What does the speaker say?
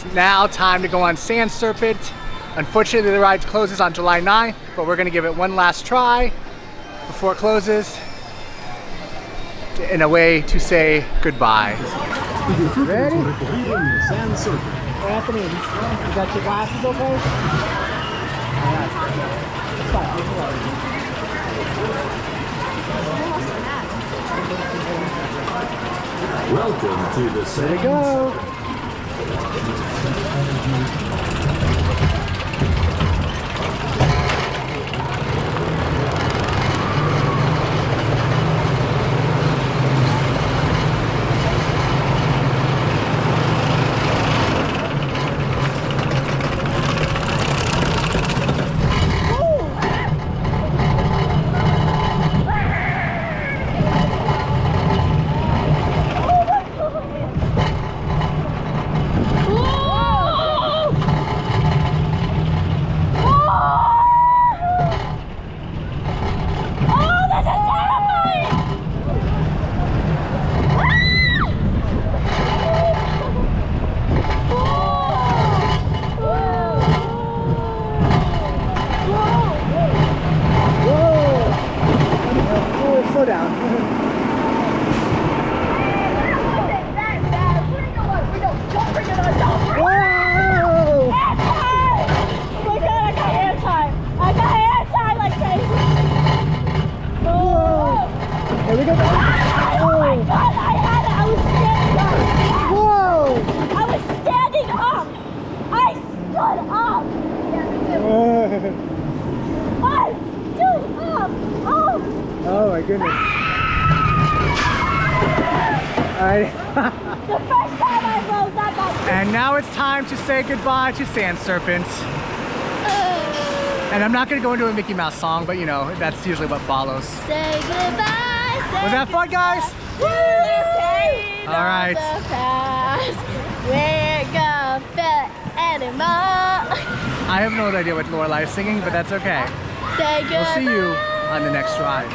It's now time to go on Sand Serpent. Unfortunately, the ride closes on July 9th, but we're gonna give it one last try before it closes in a way to say goodbye. Ready? Sand Serpent. Anthony, you got your glasses okay? Alright. It's fine. Welcome to the Sand. There we go. Slow down. Whoa! Oh my god, I got hand time. I got hand time like crazy. Whoa! Here we go. Oh my god, I had it. I was standing up. Whoa! I was standing up. I stood up. I stood up. Oh. Oh my goodness. Alright. The first time I rode that bike. And now it's time to say goodbye to Sand Serpent. And I'm not going to go into a Mickey Mouse song, but you know, that's usually what follows. Say goodbye. Was that fun, guys? All right. We're gonna feel anymore. I have no idea what Lorelai is singing, but that's okay. Say goodbye. We'll see you on the next ride.